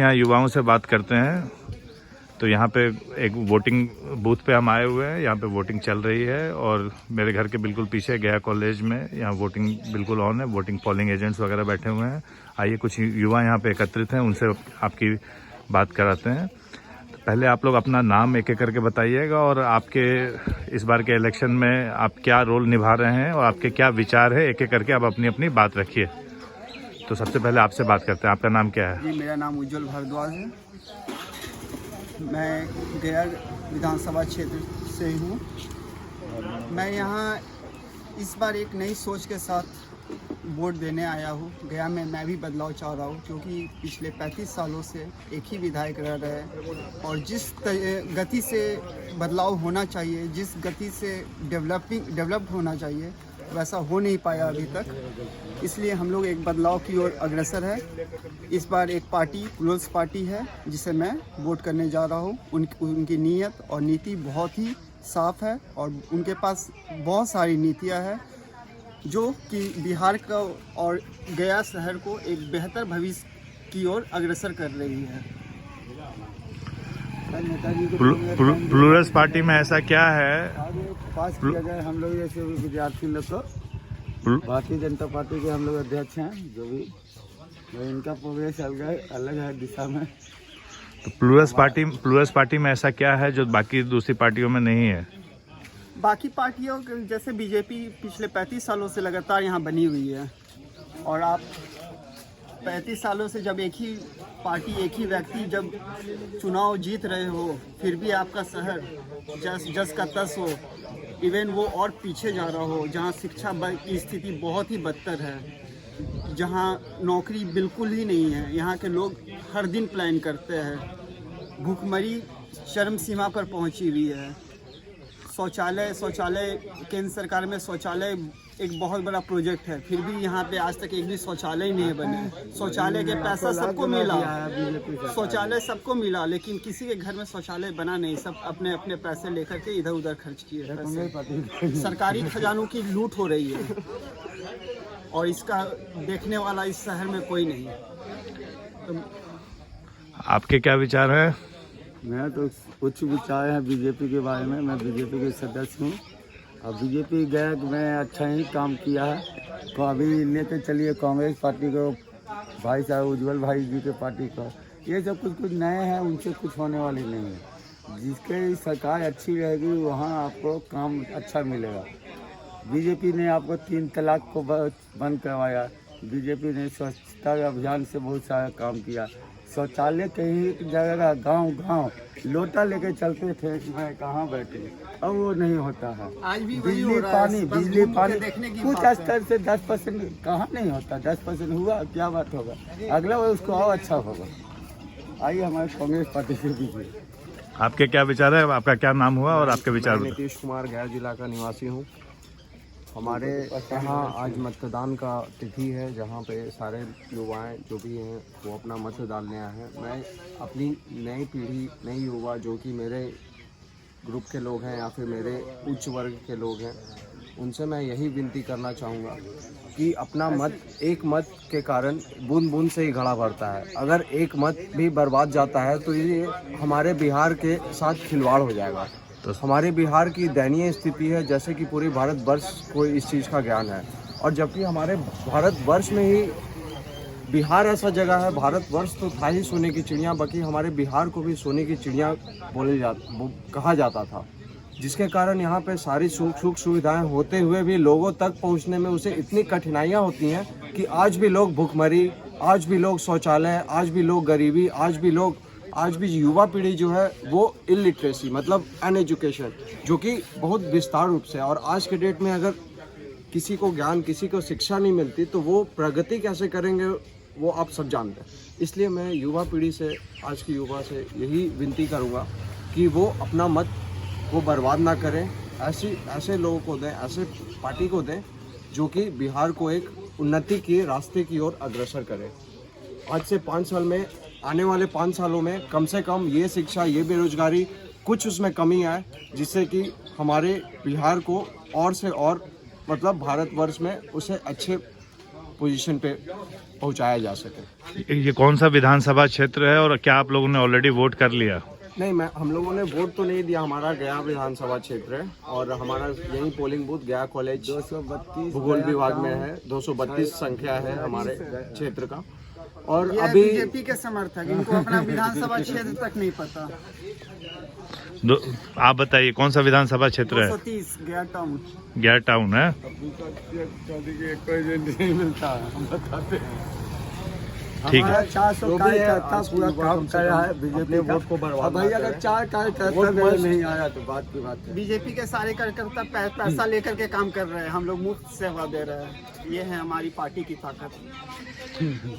यहाँ युवाओं से बात करते हैं। तो यहाँ पे एक वोटिंग बूथ पे हम आए हुए हैं। यहाँ पे वोटिंग चल रही है और मेरे घर के बिल्कुल पीछे गया कॉलेज में यहाँ वोटिंग बिल्कुल ऑन है। वोटिंग पोलिंग एजेंट्स वगैरह बैठे हुए हैं। आइए कुछ युवा यहाँ पे एकत्रित हैं, उनसे आपकी बात कराते हैं। तो पहले आप लोग अपना नाम एक एक करके बताइएगा और आपके इस बार के इलेक्शन में आप क्या रोल निभा रहे हैं और आपके क्या विचार है, एक एक करके आप अपनी अपनी बात रखिए। तो सबसे पहले आपसे बात करते हैं। आपका नाम क्या है? जी, मेरा नाम उज्जवल भारद्वाज है। मैं गया विधानसभा क्षेत्र से हूँ। मैं यहाँ इस बार एक नई सोच के साथ वोट देने आया हूँ। गया में मैं भी बदलाव चाह रहा हूँ, क्योंकि पिछले 35 सालों से एक ही विधायक रह रहे हैं और जिस गति से बदलाव होना चाहिए, जिस गति से डेवलप्ड होना चाहिए, वैसा हो नहीं पाया अभी तक। इसलिए हम लोग एक बदलाव की ओर अग्रसर है। इस बार एक पार्टी प्लूरल्स पार्टी है जिसे मैं वोट करने जा रहा हूँ। उनकी नीयत और नीति बहुत ही साफ है और उनके पास बहुत सारी नीतियाँ हैं जो कि बिहार का और गया शहर को एक बेहतर भविष्य की ओर अग्रसर कर रही है। प्लूरल्स पार्टी में ऐसा क्या है? पास किया जाए हम लोग जैसे विद्यार्थी लोग को भारतीय जनता पार्टी के हम लोग अध्यक्ष हैं, जो भी इनका प्रवेश अलग है दिशा में। तो प्लूरल्स पार्टी में ऐसा क्या है जो बाकी दूसरी पार्टियों में नहीं है? बाकी पार्टियों जैसे बीजेपी पिछले 35 सालों से लगातार यहाँ बनी हुई है और आप 35 सालों से जब एक ही पार्टी, एक ही व्यक्ति जब चुनाव जीत रहे हो, फिर भी आपका शहर जस का तस हो, इवन वो और पीछे जा रहा हो, जहाँ शिक्षा की स्थिति बहुत ही बदतर है, जहाँ नौकरी बिल्कुल ही नहीं है, यहाँ के लोग हर दिन प्लान करते हैं, भूखमरी चरम सीमा पर पहुँची हुई है। शौचालय केंद्र सरकार में शौचालय एक बहुत बड़ा प्रोजेक्ट है, फिर भी यहाँ पे आज तक एक भी शौचालय नहीं बने। शौचालय के पैसा सबको मिला, शौचालय सबको मिला, लेकिन किसी के घर में शौचालय बना नहीं। सब अपने अपने पैसे लेकर के इधर उधर खर्च किए। सरकारी खजानों की लूट हो रही है और इसका देखने वाला इस शहर में कोई नहीं है। तो आपके क्या विचार है? मैं तो कुछ विचार है बीजेपी के बारे में। मैं बीजेपी के सदस्य हूँ और बीजेपी गया में अच्छा ही काम किया है। तो अभी लेते चलिए कांग्रेस पार्टी को, भाई साहब उज्जवल भाई जी के पार्टी को, ये सब कुछ नए हैं, उनसे कुछ होने वाली नहीं है। जिसके सरकार अच्छी रहेगी वहाँ आपको काम अच्छा मिलेगा। बीजेपी ने आपको 3 तलाक को बंद करवाया, बीजेपी ने स्वच्छता अभियान से बहुत सारा काम किया। शौचालय कहीं जगह गांव लोटा लेके चलते थे कि मैं कहाँ बैठे, अब वो नहीं होता है। आज भी बिजली पानी कुछ स्तर से 10% कहाँ नहीं होता। 10% हुआ, क्या बात होगा, अगला वो उसको और अच्छा होगा। आइए हमारे कांग्रेस पार्टी से दीजिए। आपके क्या विचार है? आपका क्या नाम हुआ और आपके विचार? नीतीश कुमार गया जिला का निवासी हूँ। हमारे यहाँ आज मतदान का तिथि है, जहाँ पे सारे युवाएं जो भी हैं वो अपना मत डालने आए हैं। मैं अपनी नई पीढ़ी, नई युवा जो कि मेरे ग्रुप के लोग हैं या फिर मेरे उच्च वर्ग के लोग हैं, उनसे मैं यही विनती करना चाहूँगा कि अपना मत, एक मत के कारण बूंद बूंद से ही घड़ा भरता है। अगर एक मत भी बर्बाद जाता है तो ये हमारे बिहार के साथ खिलवाड़ हो जाएगा। तो हमारे बिहार की दयनीय स्थिति है, जैसे कि पूरे भारतवर्ष को इस चीज़ का ज्ञान है, और जबकि हमारे भारतवर्ष में ही बिहार ऐसा जगह है। भारतवर्ष तो था ही सोने की चिड़िया, बाकी हमारे बिहार को भी सोने की चिड़िया कहा जाता था, जिसके कारण यहाँ पे सारी सुख सुविधाएं होते हुए भी लोगों तक पहुँचने में उसे इतनी कठिनाइयाँ होती हैं कि आज भी लोग भूखमरी, आज भी लोग शौचालय, आज भी लोग गरीबी, आज भी युवा पीढ़ी जो है वो इलिटरेसी मतलब अनएजुकेशन, जो कि बहुत विस्तार रूप से, और आज के डेट में अगर किसी को ज्ञान, किसी को शिक्षा नहीं मिलती तो वो प्रगति कैसे करेंगे वो आप सब जानते हैं। इसलिए मैं युवा पीढ़ी से, आज की युवा से यही विनती करूँगा कि वो अपना मत को बर्बाद ना करें, ऐसे लोगों को दें, ऐसे पार्टी को दें जो कि बिहार को एक उन्नति के रास्ते की ओर अग्रसर करे। आज से 5 साल में, आने वाले 5 सालों में कम से कम ये शिक्षा, ये बेरोजगारी, कुछ उसमें कमी आए, जिससे कि हमारे बिहार को और से और मतलब भारतवर्ष में उसे अच्छे पोजीशन पे पहुंचाया जा सके। ये कौन सा विधानसभा क्षेत्र है और क्या आप लोगों ने ऑलरेडी वोट कर लिया? नहीं, हम लोगों ने वोट तो नहीं दिया। हमारा गया विधानसभा क्षेत्र है और हमारा यही पोलिंग बूथ गया कॉलेज 232 भूगोल विभाग में है। 232 संख्या है हमारे क्षेत्र का। और ये अभी बीजेपी के समर्थक, इनको अपना विधानसभा क्षेत्र तक नहीं पता। आप बताइए कौन सा विधानसभा क्षेत्र है? 230 गया टाउन। गया टाउन है। ठीक है। 400 कार्यकर्ता पूरा काम कर रहा है बीजेपी वोट को बर्बाद। भाई अगर 4 कार्यकर्ता नहीं आया तो बात की बात है। बीजेपी के सारे कार्यकर्ता पैसा लेकर के काम कर रहे हैं, हम लोग मुफ्त सेवा दे रहे हैं। ये है हमारी पार्टी की ताकत।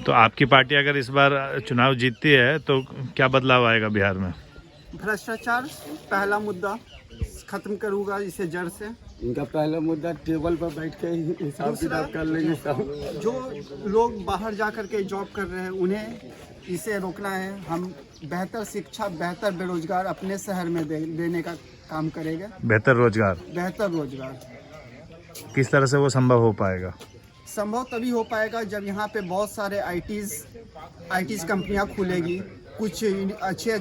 तो आपकी पार्टी अगर इस बार चुनाव जीतती है तो क्या बदलाव आएगा बिहार में? भ्रष्टाचार पहला मुद्दा खत्म करूंगा इसे जड़ से। इनका पहला मुद्दा टेबल पर बैठ के हिसाब किताब कर लेंगे सब। जो लोग बाहर जा कर के जॉब कर रहे हैं उन्हें इसे रोकना है। हम बेहतर शिक्षा, बेहतर बेरोजगार अपने शहर में देने का काम करेंगे। बेहतर रोजगार किस तरह से वो संभव हो पाएगा? संभव तभी हो पाएगा जब यहाँ पे बहुत सारे आईटीज कंपनियाँ खुलेगी, कुछ अच्छे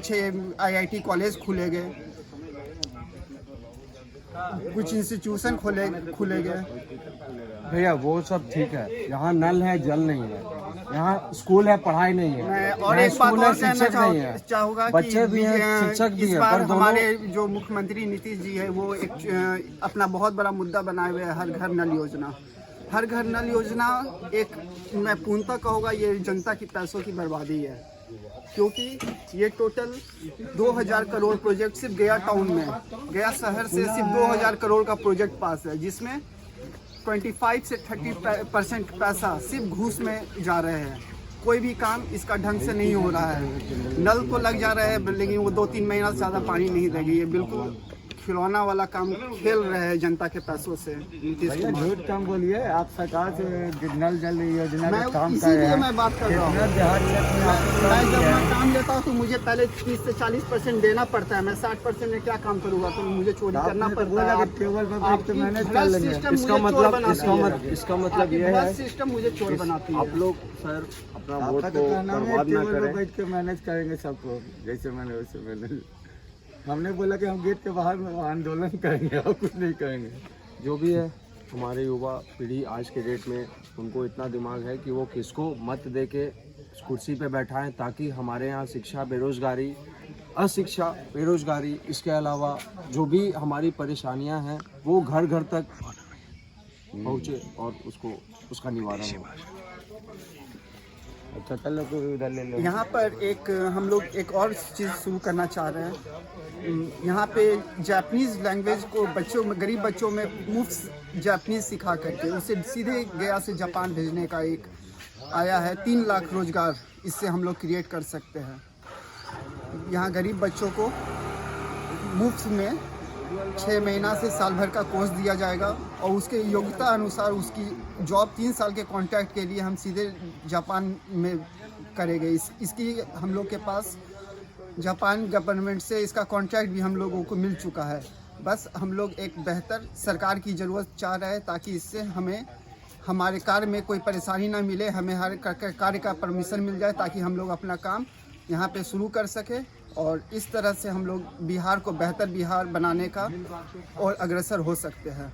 IIT कॉलेज खुलेंगे, कुछ इंस्टीट्यूशन खुलेंगे। भैया वो सब ठीक है, यहाँ नल है जल नहीं है, यहाँ स्कूल है पढ़ाई नहीं है, मैं और एक बात और कहना चाहूँगा कि बच्चे भी हैं शिक्षक भी इस हैं, बार पर हमारे जो मुख्यमंत्री नीतीश जी है वो एक अपना बहुत बड़ा मुद्दा बनाए हुए है, हर घर नल योजना। हर घर नल योजना एक, मैं पूर्णतः कहूँगा ये जनता की पैसों की बर्बादी है, क्योंकि ये टोटल 2000 करोड़ प्रोजेक्ट सिर्फ गया टाउन में, गया शहर से सिर्फ 2000 करोड़ का प्रोजेक्ट पास है, जिसमें 25 से 30% पैसा सिर्फ घूस में जा रहे हैं। कोई भी काम इसका ढंग से नहीं हो रहा है। नल तो लग जा रहा है लेकिन वो 2-3 महीना से ज़्यादा पानी नहीं देगी। ये बिल्कुल खिलौना वाला काम खेल रहे हैं जनता के पैसों से। भैया झूठ कम बोलिए, आप सरकार से नल जल योजना मैं का काम कर इसीलिए रहे हैं। मैं बात कर रहा हूँ। मैं जब मैं काम लेता हूँ तो मुझे पहले 30 से 40% देना पड़ता है। मैं 60% में क्या काम करूँगा? तो मुझे चोरी करना पड़ता है। टेबल पर बैठ के मैनेज कर लेंगे। इसका मतलब ये है सिस्टम मुझे चोर बनाती है। आप लोग सर अपना वोट आपका को तो कहना है बर्बाद ना टेबल पर करें। बैठ के मैनेज करेंगे सबको, जैसे मैंने वैसे मैंने। हमने बोला कि हम गेट के बाहर में आंदोलन करेंगे और कुछ नहीं करेंगे। जो भी है हमारे युवा पीढ़ी आज के डेट में उनको इतना दिमाग है कि वो किसको मत दे के कुर्सी पे बैठाएं, ताकि हमारे यहाँ शिक्षा, बेरोजगारी, अशिक्षा, बेरोजगारी, इसके अलावा जो भी हमारी परेशानियां हैं वो घर घर तक पहुँचे और उसका निवारण हो। अच्छा चलो तो उधर ले लो। यहाँ पर हम लोग एक और चीज़ शुरू करना चाह रहे हैं। यहाँ पे जापानीज़ लैंग्वेज को गरीब बच्चों में मुफ्त जापानीज़ सिखा करके उसे सीधे गया से जापान भेजने का एक आया है। 3 लाख रोजगार इससे हम लोग क्रिएट कर सकते हैं। यहाँ गरीब बच्चों को मुफ्त में 6 महीना से साल भर का कोर्स दिया जाएगा और उसके योग्यता अनुसार उसकी जॉब 3 साल के कॉन्ट्रैक्ट के लिए हम सीधे जापान में करेंगे। इसकी हम लोग के पास जापान गवर्नमेंट से इसका कॉन्ट्रैक्ट भी हम लोगों को मिल चुका है। बस हम लोग एक बेहतर सरकार की ज़रूरत चाह रहे हैं, ताकि इससे हमें हमारे कार्य में कोई परेशानी ना मिले, हमें हर कार्य का परमिशन मिल जाए, ताकि हम लोग अपना काम यहाँ पे शुरू कर सके और इस तरह से हम लोग बिहार को बेहतर बिहार बनाने का और अग्रसर हो सकते हैं।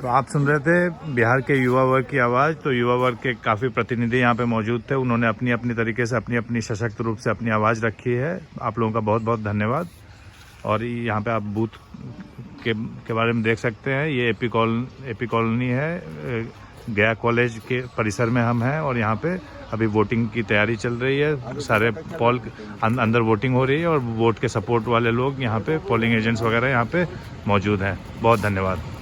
तो आप सुन रहे थे बिहार के युवा वर्ग की आवाज़। तो युवा वर्ग के काफ़ी प्रतिनिधि यहाँ पे मौजूद थे। उन्होंने अपनी अपनी तरीके से अपनी सशक्त रूप से अपनी आवाज़ रखी है। आप लोगों का बहुत बहुत धन्यवाद। और यहाँ पे आप बूथ के बारे में देख सकते हैं। ये एपी कॉलोनी है, गया कॉलेज के परिसर में हम हैं और यहाँ पे अभी वोटिंग की तैयारी चल रही है। सारे पोल अंदर वोटिंग हो रही है और वोट के सपोर्ट वाले लोग यहाँ पे, पोलिंग एजेंट्स वगैरह यहाँ पे मौजूद हैं। बहुत धन्यवाद।